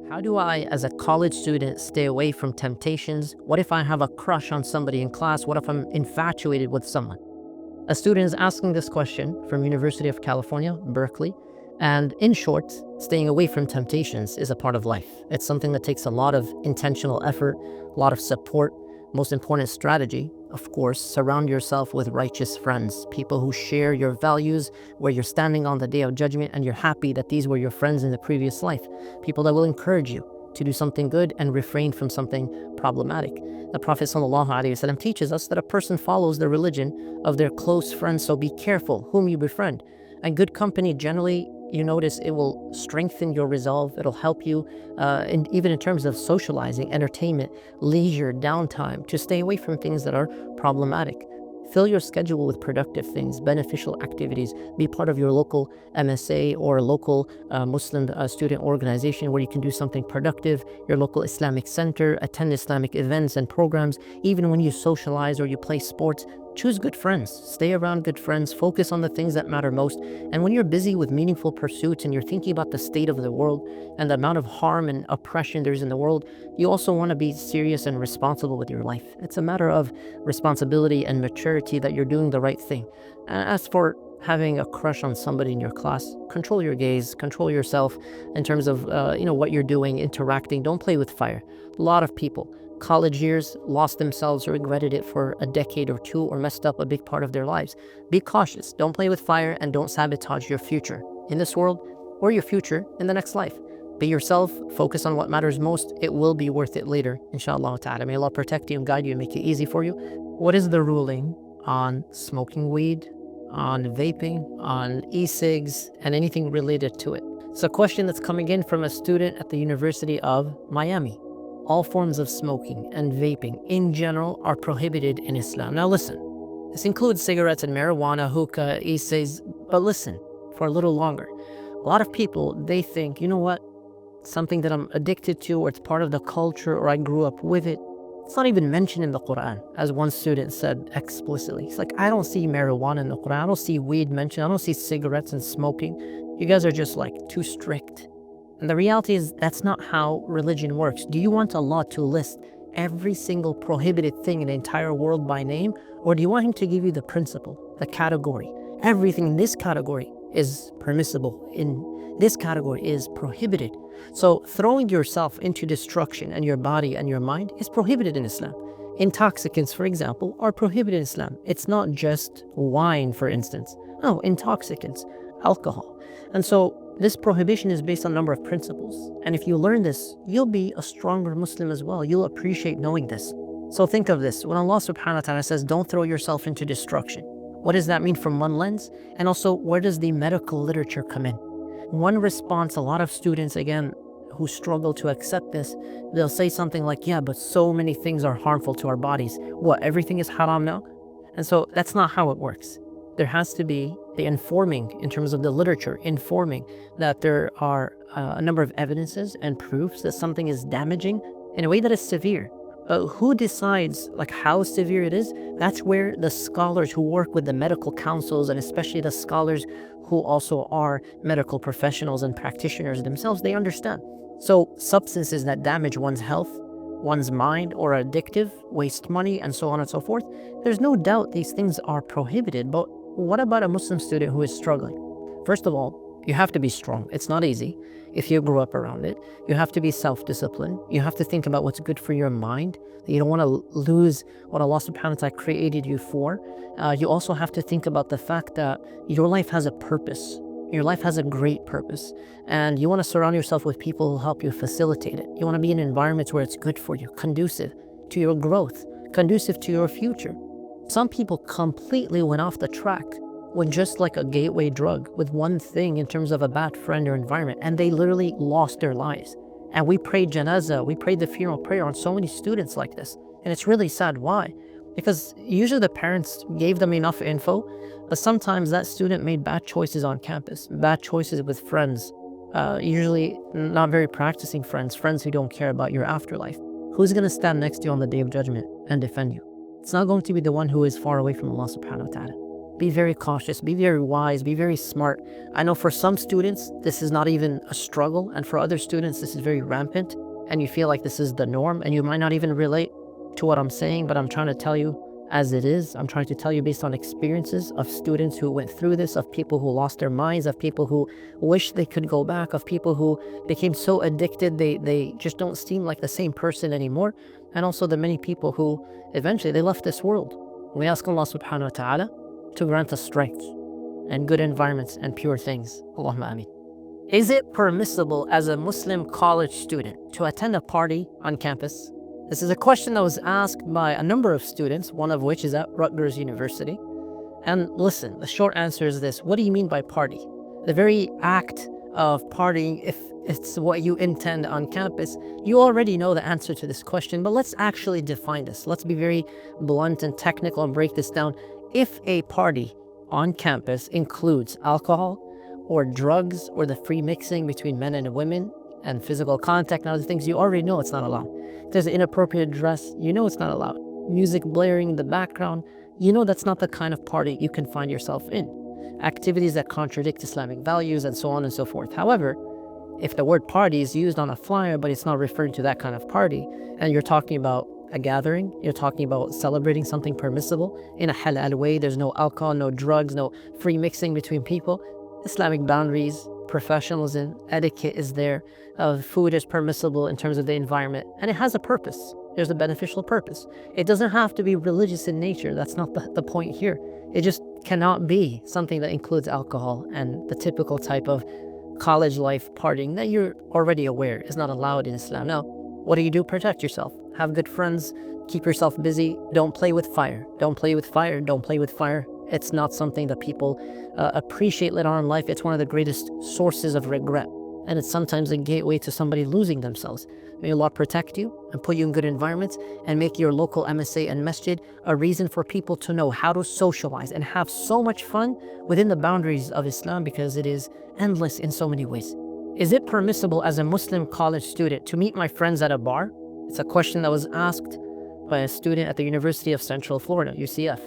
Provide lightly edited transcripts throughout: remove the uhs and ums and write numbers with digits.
How do I, as a college student, stay away from temptations? What if I have a crush on somebody in class? What if I'm infatuated with someone? A student is asking this question from University of California, Berkeley. And in short, staying away from temptations is a part of life. It's something that takes a lot of intentional effort, a lot of support. Most important strategy, of course, surround yourself with righteous friends, people who share your values, where you're standing on the day of judgment and you're happy that these were your friends in the previous life, people that will encourage you to do something good and refrain from something problematic. The Prophet ﷺ teaches us that a person follows the religion of their close friends, so be careful whom you befriend. And good company, generally, you notice it will strengthen your resolve. It'll help you, even in terms of socializing, entertainment, leisure, downtime, to stay away from things that are problematic. Fill your schedule with productive things, beneficial activities. Be part of your local MSA or local Muslim student organization where you can do something productive, your local Islamic center, attend Islamic events and programs. Even when you socialize or you play sports, choose good friends, stay around good friends, focus on the things that matter most. And when you're busy with meaningful pursuits and you're thinking about the state of the world and the amount of harm and oppression there's in the world, you also want to be serious and responsible with your life. It's a matter of responsibility and maturity that you're doing the right thing. As for having a crush on somebody in your class, control your gaze, control yourself in terms of what you're doing, interacting. Don't play with fire. A lot of people, college years, lost themselves or regretted it for a decade or two or messed up a big part of their lives. Be cautious. Don't play with fire and don't sabotage your future in this world or your future in the next life. Be yourself, focus on what matters most. It will be worth it later, inshallah ta'ala. May Allah protect you and guide you and make it easy for you. What is the ruling on smoking weed, on vaping, on e-cigs, and anything related to it? It's a question that's coming in from a student at the University of Miami. All forms of smoking and vaping in general are prohibited in Islam. Now listen, this includes cigarettes and marijuana, hookah, e-cigs, but listen for a little longer. A lot of people, they think, you know what, something that I'm addicted to, or it's part of the culture, or I grew up with it. It's not even mentioned in the Quran, as one student said explicitly. He's like, I don't see marijuana in the Quran, I don't see weed mentioned, I don't see cigarettes and smoking. You guys are just like too strict. And the reality is that's not how religion works. Do you want Allah to list every single prohibited thing in the entire world by name? Or do you want Him to give you the principle, the category? Everything in this category is permissible. In this category is prohibited. So throwing yourself into destruction and your body and your mind is prohibited in Islam. Intoxicants, for example, are prohibited in Islam. It's not just wine, for instance. No, intoxicants, alcohol. And so this prohibition is based on a number of principles. And if you learn this, you'll be a stronger Muslim as well. You'll appreciate knowing this. So think of this. When Allah subhanahu wa ta'ala says, don't throw yourself into destruction, what does that mean from one lens? And also, where does the medical literature come in? One response, a lot of students, again, who struggle to accept this, they'll say something like, yeah, but so many things are harmful to our bodies. What, everything is haram now? And so that's not how it works. There has to be the informing, in terms of the literature, informing that there are a number of evidences and proofs that something is damaging in a way that is severe. Who decides like how severe it is? That's where the scholars who work with the medical councils, and especially the scholars who also are medical professionals and practitioners themselves, they understand. So substances that damage one's health, one's mind, or are addictive, waste money, and so on and so forth, there's no doubt these things are prohibited. But what about a Muslim student who is struggling? First of all, you have to be strong. It's not easy if you grew up around it. You have to be self-disciplined. You have to think about what's good for your mind. You don't want to lose what Allah subhanahu wa ta'ala created you for. You also have to think about the fact that your life has a purpose. Your life has a great purpose. And you want to surround yourself with people who help you facilitate it. You want to be in environments where it's good for you, conducive to your growth, conducive to your future. Some people completely went off the track with just like a gateway drug, with one thing in terms of a bad friend or environment, and they literally lost their lives. And we prayed janazah, we prayed the funeral prayer on so many students like this. And it's really sad. Why? Because usually the parents gave them enough info, but sometimes that student made bad choices on campus, bad choices with friends, usually not very practicing friends, friends who don't care about your afterlife. Who's going to stand next to you on the Day of Judgment and defend you? It's not going to be the one who is far away from Allah subhanahu wa ta'ala. be very cautious, be very wise, be very smart. I know for some students, this is not even a struggle. And for other students, this is very rampant. And you feel like this is the norm. And you might not even relate to what I'm saying, but I'm trying to tell you as it is. I'm trying to tell you based on experiences of students who went through this, of people who lost their minds, of people who wish they could go back, of people who became so addicted they just don't seem like the same person anymore. And also the many people who eventually they left this world. We ask Allah subhanahu wa ta'ala to grant us strength and good environments and pure things. Allahumma ameen. Is it permissible as a Muslim college student to attend a party on campus? This is a question that was asked by a number of students, one of which is at Rutgers University. And listen, the short answer is this. What do you mean by party? The very act of partying, if it's what you intend on campus, you already know the answer to this question, but let's actually define this. Let's be very blunt and technical and break this down. If a party on campus includes alcohol or drugs or the free mixing between men and women and physical contact and other things, you already know it's not allowed. If there's inappropriate dress, you know it's not allowed. Music blaring in the background, you know that's not the kind of party you can find yourself in. Activities that contradict Islamic values and so on and so forth. However, if the word party is used on a flyer, but it's not referring to that kind of party, and you're talking about a gathering, you're talking about celebrating something permissible in a halal way, there's no alcohol, no drugs, no free mixing between people, Islamic boundaries, professionalism, etiquette is there, food is permissible in terms of the environment, and it has a purpose. There's a beneficial purpose. It doesn't have to be religious in nature. That's not the point here. It just cannot be something that includes alcohol and the typical type of college life partying that you're already aware is not allowed in Islam. Now, what do? Protect yourself. Have good friends. Keep yourself busy. Don't play with fire. Don't play with fire. Don't play with fire. It's not something that people appreciate later on in life. It's one of the greatest sources of regret. And it's sometimes a gateway to somebody losing themselves. May Allah protect you and put you in good environments and make your local MSA and masjid a reason for people to know how to socialize and have so much fun within the boundaries of Islam, because it is endless in so many ways. Is it permissible as a Muslim college student to meet my friends at a bar? It's a question that was asked by a student at the University of Central Florida, UCF.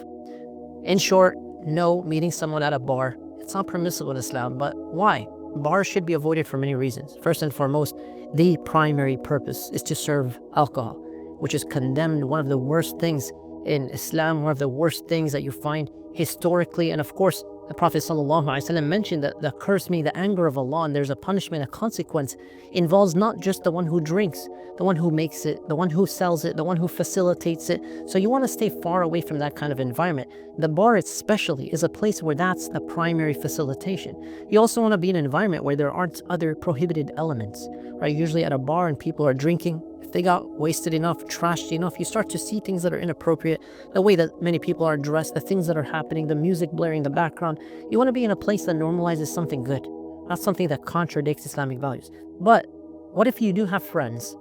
In short, no, meeting someone at a bar, it's not permissible in Islam. But why? Bars should be avoided for many reasons. First and foremost, the primary purpose is to serve alcohol, which is condemned, one of the worst things in Islam, one of the worst things that you find historically. And of course, the Prophet ﷺ mentioned that the curse, meaning the anger of Allah, and there's a punishment, a consequence, involves not just the one who drinks, the one who makes it, the one who sells it, the one who facilitates it. So you want to stay far away from that kind of environment. The bar especially is a place where that's the primary facilitation. You also want to be in an environment where there aren't other prohibited elements, right? Usually at a bar and people are drinking, if they got wasted enough, trashed enough, you start to see things that are inappropriate, the way that many people are dressed, the things that are happening, the music blaring in the background. You want to be in a place that normalizes something good, not something that contradicts Islamic values. But what if you do have friends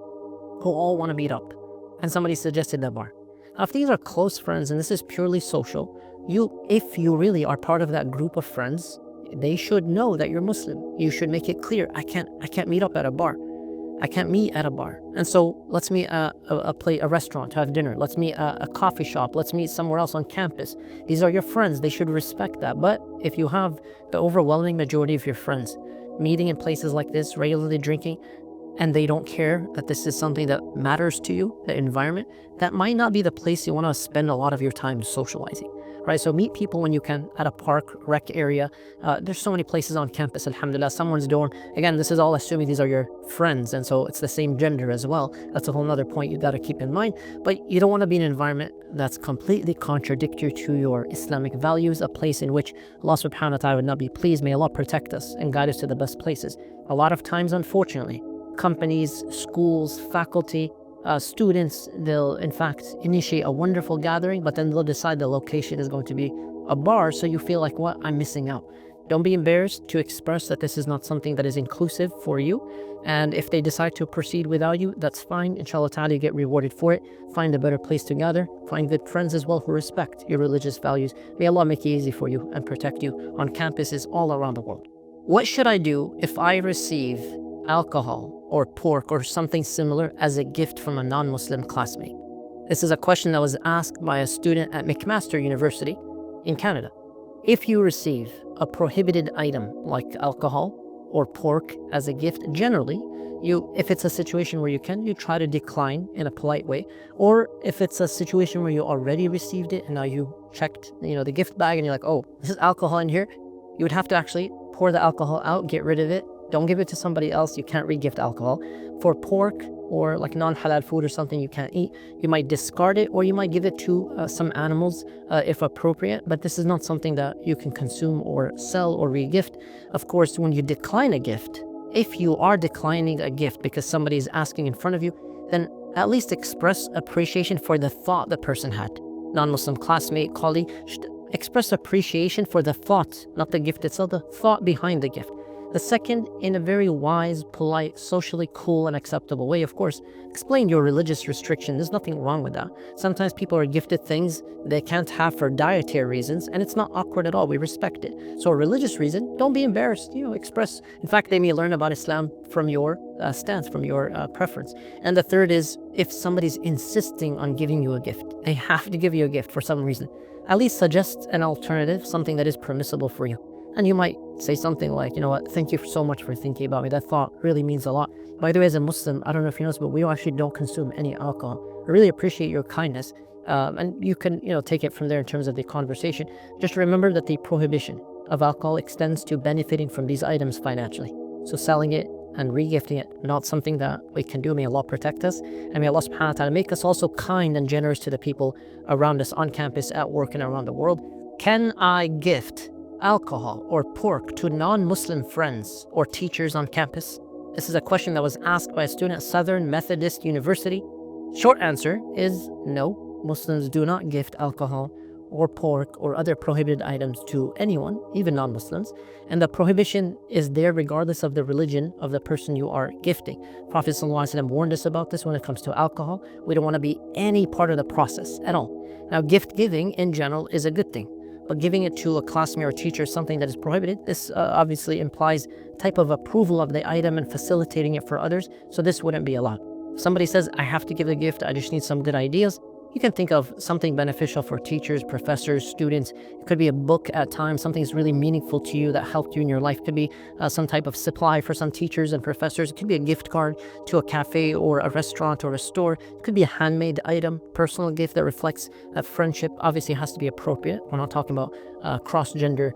who all want to meet up and somebody suggested that bar? Now, if these are close friends and this is purely social, if you really are part of that group of friends, they should know that you're Muslim. You should make it clear, I can't meet up at a bar. I can't meet at a bar. And so let's meet at a restaurant to have dinner. Let's meet at a coffee shop. Let's meet somewhere else on campus. These are your friends. They should respect that. But if you have the overwhelming majority of your friends meeting in places like this, regularly drinking, and they don't care that this is something that matters to you, the environment, that might not be the place you want to spend a lot of your time socializing, right? So meet people when you can at a park, rec area. There's so many places on campus, alhamdulillah, someone's dorm. Again, this is all assuming these are your friends, and so it's the same gender as well. That's a whole other point you got to keep in mind. But you don't want to be in an environment that's completely contradictory to your Islamic values, a place in which Allah subhanahu wa ta'ala would not be pleased. May Allah protect us and guide us to the best places. A lot of times, unfortunately, companies, schools, faculty, students, they'll in fact initiate a wonderful gathering, but then they'll decide the location is going to be a bar, so you feel like, what, I'm missing out. Don't be embarrassed to express that this is not something that is inclusive for you. And if they decide to proceed without you, that's fine. Inshallah ta'ala, you get rewarded for it. Find a better place to gather. Find good friends as well who respect your religious values. May Allah make it easy for you and protect you on campuses all around the world. What should I do if I receive alcohol or pork or something similar as a gift from a non-Muslim classmate? This is a question that was asked by a student at McMaster University in Canada. If you receive a prohibited item like alcohol or pork as a gift, generally, if it's a situation where you try to decline in a polite way. Or if it's a situation where you already received it and now you checked, the gift bag and you're like, oh, this is alcohol in here, you would have to actually pour the alcohol out, get rid of it. Don't give it to somebody else. You can't re-gift alcohol. For pork or like non-halal food or something you can't eat, you might discard it or you might give it to some animals if appropriate, but this is not something that you can consume or sell or re-gift. Of course, when you decline a gift, if you are declining a gift because somebody is asking in front of you, then at least express appreciation for the thought the person had. Non-Muslim classmate, colleague, should express appreciation for the thought, not the gift itself, the thought behind the gift. The second, in a very wise, polite, socially cool and acceptable way, of course, explain your religious restriction. There's nothing wrong with that. Sometimes people are gifted things they can't have for dietary reasons, and it's not awkward at all. We respect it. So a religious reason, don't be embarrassed. Express. In fact, they may learn about Islam from your stance, from your preference. And the third is, if somebody's insisting on giving you a gift, they have to give you a gift for some reason, at least suggest an alternative, something that is permissible for you. And you might say something like, you know what, thank you so much for thinking about me. That thought really means a lot. By the way, as a Muslim, I don't know if you know this, but we actually don't consume any alcohol. I really appreciate your kindness. And you can, take it from there in terms of the conversation. Just remember that the prohibition of alcohol extends to benefiting from these items financially. So selling it and regifting it, not something that we can do. May Allah protect us. And may Allah subhanahu wa ta'ala make us also kind and generous to the people around us on campus, at work, and around the world. Can I gift alcohol or pork to non-Muslim friends or teachers on campus? This is a question that was asked by a student at Southern Methodist University. Short answer is no. Muslims do not gift alcohol or pork or other prohibited items to anyone, even non-Muslims. And the prohibition is there regardless of the religion of the person you are gifting. Prophet ﷺ warned us about this when it comes to alcohol. We don't want to be any part of the process at all. Now, gift giving in general is a good thing. But giving it to a classmate or teacher, something that is prohibited, this obviously implies type of approval of the item and facilitating it for others, so this wouldn't be allowed. If somebody says, I have to give a gift, I just need some good ideas, you can think of something beneficial for teachers, professors, students. It could be a book at times, something that's really meaningful to you that helped you in your life. It could be some type of supply for some teachers and professors. It could be a gift card to a cafe or a restaurant or a store. It could be a handmade item, personal gift that reflects friendship. Obviously, it has to be appropriate. We're not talking about cross-gender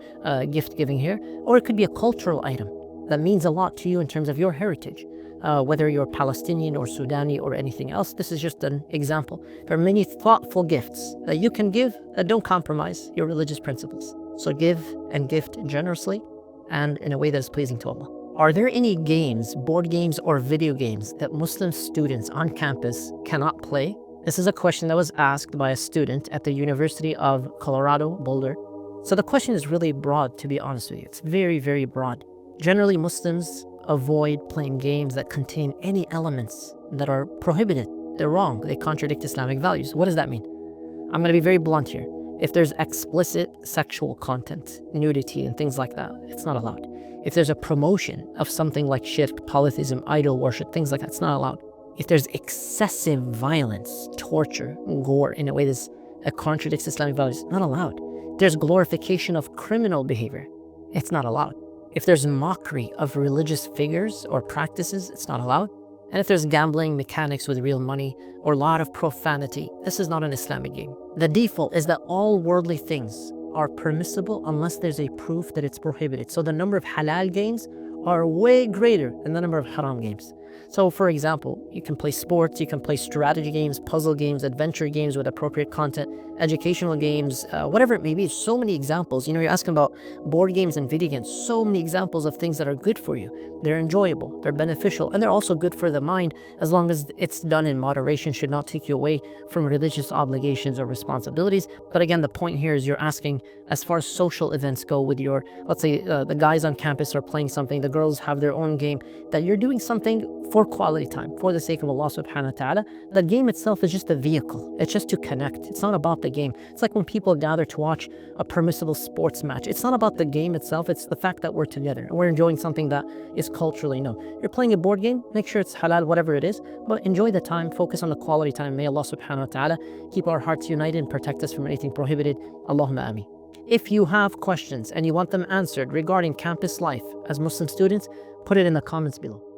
gift giving here. Or it could be a cultural item that means a lot to you in terms of your heritage. Whether you're Palestinian or Sudani or anything else, this is just an example. There are many thoughtful gifts that you can give that don't compromise your religious principles. So give and gift generously and in a way that is pleasing to Allah. Are there any games, board games or video games that Muslim students on campus cannot play? This is a question that was asked by a student at the University of Colorado, Boulder. So the question is really broad, to be honest with you. It's very, very broad. Generally, Muslims avoid playing games that contain any elements that are prohibited. They're wrong. They contradict Islamic values. What does that mean? I'm going to be very blunt here. If there's explicit sexual content, nudity, and things like that, it's not allowed. If there's a promotion of something like shirk, polytheism, idol worship, things like that, it's not allowed. If there's excessive violence, torture, gore in a way that contradicts Islamic values, not allowed. There's glorification of criminal behavior. It's not allowed. If there's mockery of religious figures or practices, it's not allowed. And if there's gambling, mechanics with real money, or a lot of profanity, this is not an Islamic game. The default is that all worldly things are permissible unless there's a proof that it's prohibited. So the number of halal games are way greater than the number of haram games. So for example, you can play sports, you can play strategy games, puzzle games, adventure games with appropriate content, educational games, whatever it may be. So many examples. You're asking about board games and video games. So many examples of things that are good for you. They're enjoyable, they're beneficial, and they're also good for the mind as long as it's done in moderation, should not take you away from religious obligations or responsibilities. But again, the point here is you're asking as far as social events go with your, let's say the guys on campus are playing something, the girls have their own game, that you're doing something for quality time, for the sake of Allah subhanahu wa ta'ala. The game itself is just a vehicle. It's just to connect. It's not about the game. It's like when people gather to watch a permissible sports match. It's not about the game itself. It's the fact that we're together and we're enjoying something that is culturally known. You're playing a board game, make sure it's halal, whatever it is, but enjoy the time, focus on the quality time. May Allah subhanahu wa ta'ala keep our hearts united and protect us from anything prohibited. Allahumma ameen. If you have questions and you want them answered regarding campus life as Muslim students, put it in the comments below.